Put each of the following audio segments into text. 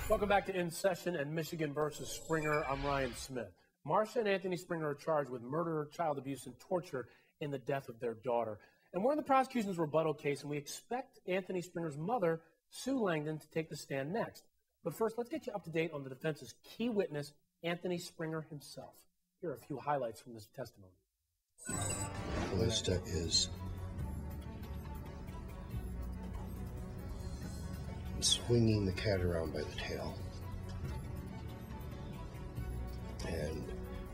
Welcome back to In Session and Michigan versus Springer. I'm Ryan Smith. Marcia and Anthony Springer are charged with murder, child abuse, and torture in the death of their daughter. And we're in the prosecution's rebuttal case, and we expect Anthony Springer's mother, Sue Langdon, to take the stand next. But first, let's get you up to date on the defense's key witness, Anthony Springer himself. Here are a few highlights from this testimony. Calista is swinging the cat around by the tail, and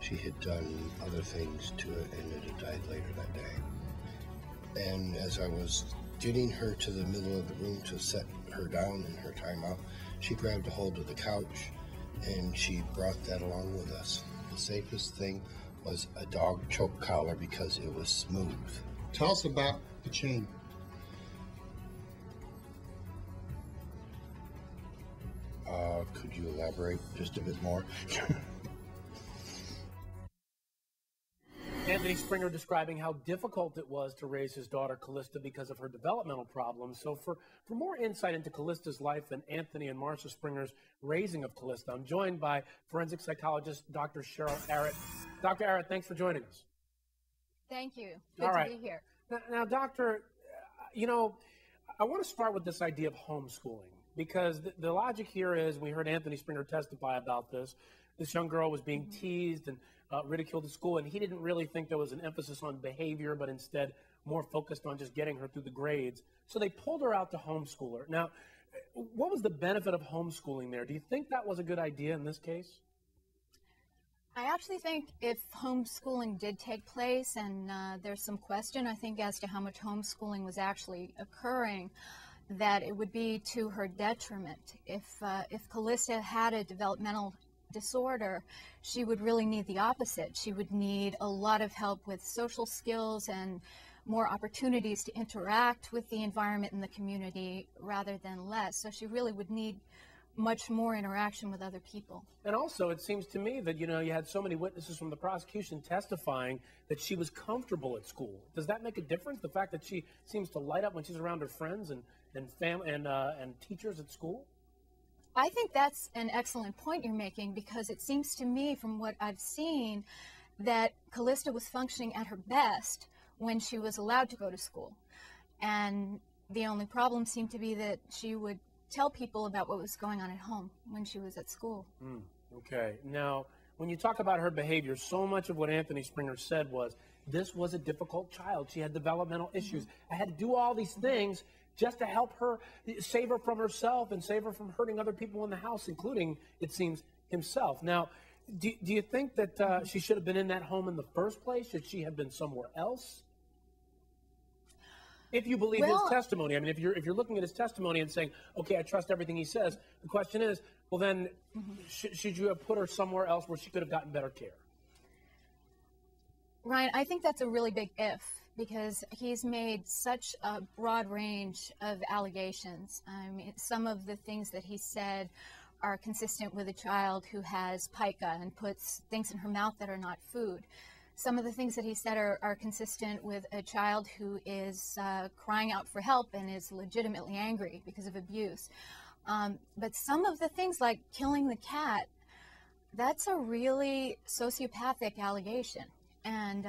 she had done other things to it, and it had died later that day. And as I was getting her to the middle of the room to set her down in her timeout, she grabbed a hold of the couch and she brought that along with us. The safest thing was a dog choke collar because it was smooth. Tell us about the chain. Could you elaborate just a bit more? Anthony Springer describing how difficult it was to raise his daughter Calista because of her developmental problems. So for more insight into Calista's life and Anthony and Marcia Springer's raising of Calista, I'm joined by forensic psychologist Dr. Cheryl Arutt. Dr. Arutt, thanks for joining us. Thank you. Good to be here. Now, Doctor, you know, I want to start with this idea of homeschooling, because the logic here is, we heard Anthony Springer testify about this. This young girl was being teased and ridiculed at school, and he didn't really think there was an emphasis on behavior, but instead more focused on just getting her through the grades. So they pulled her out to homeschool her. Now, what was the benefit of homeschooling there? Do you think that was a good idea in this case? I actually think if homeschooling did take place, and there's some question, I think, as to how much homeschooling was actually occurring, that it would be to her detriment. If Calista had a developmental disorder, she would really need the opposite. She would need a lot of help with social skills and more opportunities to interact with the environment and the community rather than less. So she really would need much more interaction with other people. And also, it seems to me that, you know, you had so many witnesses from the prosecution testifying that she was comfortable at school. Does that make a difference, the fact that she seems to light up when she's around her friends and family and teachers at school? I think that's an excellent point you're making, because it seems to me, from what I've seen, that Calista was functioning at her best when she was allowed to go to school. And the only problem seemed to be that she would tell people about what was going on at home when she was at school. Okay. Now, when you talk about her behavior, so much of what Anthony Springer said was, this was a difficult child. She had developmental issues. I had to do all these things just to help her, save her from herself and save her from hurting other people in the house, including, it seems, himself. Now, do you think that she should have been in that home in the first place? Should she have been somewhere else? If you believe his testimony, I mean, if you're looking at his testimony and saying, okay, I trust everything he says, the question is, well, then, should you have put her somewhere else where she could have gotten better care? Ryan, I think that's a really big if, because he's made such a broad range of allegations. I mean, some of the things that he said are consistent with a child who has pica and puts things in her mouth that are not food. Some of the things that he said are consistent with a child who is crying out for help and is legitimately angry because of abuse. But some of the things, like killing the cat, that's a really sociopathic allegation. And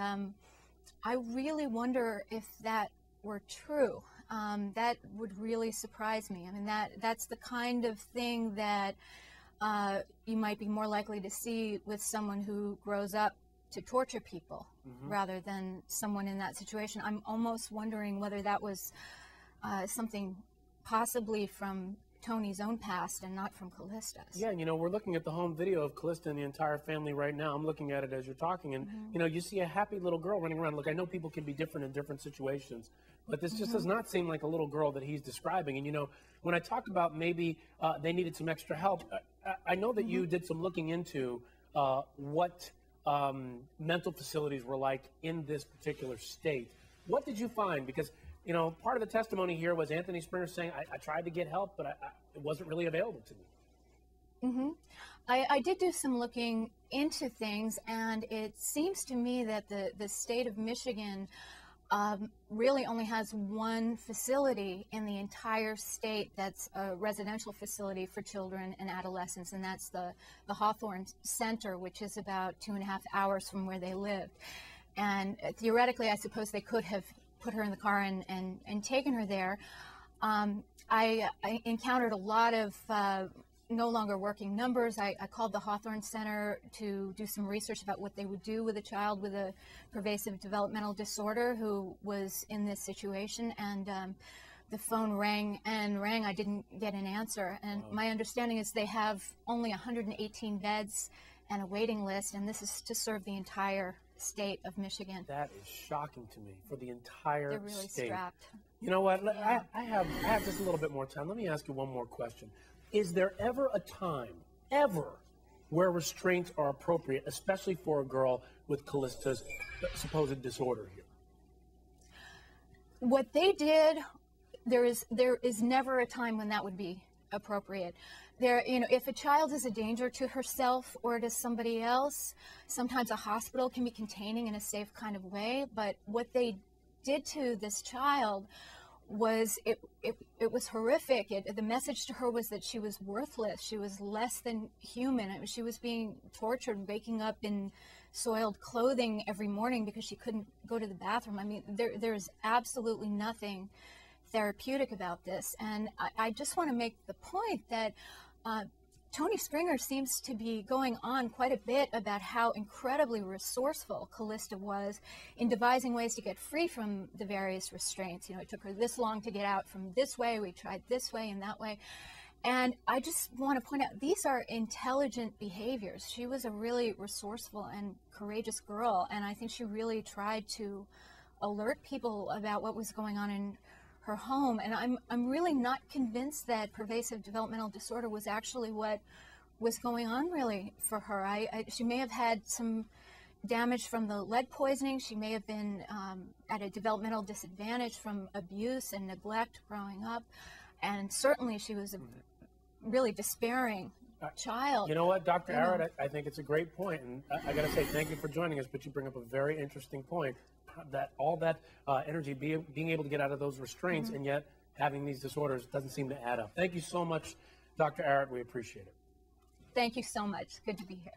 I really wonder if that were true. That would really surprise me. I mean, that's the kind of thing that you might be more likely to see with someone who grows up to torture people rather than someone in that situation. I'm almost wondering whether that was something possibly from Tony's own past and not from Calista's. Yeah, and you know, we're looking at the home video of Calista and the entire family right now. I'm looking at it as you're talking, and you know, you see a happy little girl running around. Look, I know people can be different in different situations, but this just does not seem like a little girl that he's describing. And you know, when I talk about maybe they needed some extra help, I know that you did some looking into what mental facilities were like in this particular state. What did you find? Because, you know, part of the testimony here was Anthony Springer saying, I tried to get help, but it wasn't really available to me. I did do some looking into things, and it seems to me that the state of Michigan really only has one facility in the entire state that's a residential facility for children and adolescents, and that's the Hawthorne Center, which is about 2.5 hours from where they lived. And theoretically, I suppose they could have put her in the car and taken her there. I encountered a lot of no longer working numbers. I called the Hawthorne Center to do some research about what they would do with a child with a pervasive developmental disorder who was in this situation, and the phone rang and rang. I didn't get an answer, and my understanding is they have only 118 beds and a waiting list, and this is to serve the entire state of Michigan. That is shocking to me, for the entire They're really state. strapped. You know what? Yeah. I have just a little bit more time. Let me ask you one more question. Is there ever a time, ever, where restraints are appropriate, especially for a girl with Calista's supposed disorder here? What they did, there is never a time when that would be appropriate. If a child is a danger to herself or to somebody else, sometimes a hospital can be containing in a safe kind of way. But what they did to this child was it was horrific. The message to her was that she was worthless. She was less than human. She was being tortured, waking up in soiled clothing every morning because she couldn't go to the bathroom. I mean, there's absolutely nothing therapeutic about this. And I just want to make the point that Tony Springer seems to be going on quite a bit about how incredibly resourceful Calista was in devising ways to get free from the various restraints. It took her this long to get out from this way. We tried this way and that way. And I just want to point out, these are intelligent behaviors. She was a really resourceful and courageous girl, and I think she really tried to alert people about what was going on in her home. And I'm really not convinced that pervasive developmental disorder was actually what was going on really for her. She may have had some damage from the lead poisoning. She may have been at a developmental disadvantage from abuse and neglect growing up. And certainly she was a really despairing child. You know what, Dr. Arutt, I think it's a great point. And I got to say thank you for joining us, but you bring up a very interesting point. That all that energy, being able to get out of those restraints, and yet having these disorders doesn't seem to add up. Thank you so much, Dr. Arutt. We appreciate it. Thank you so much. Good to be here.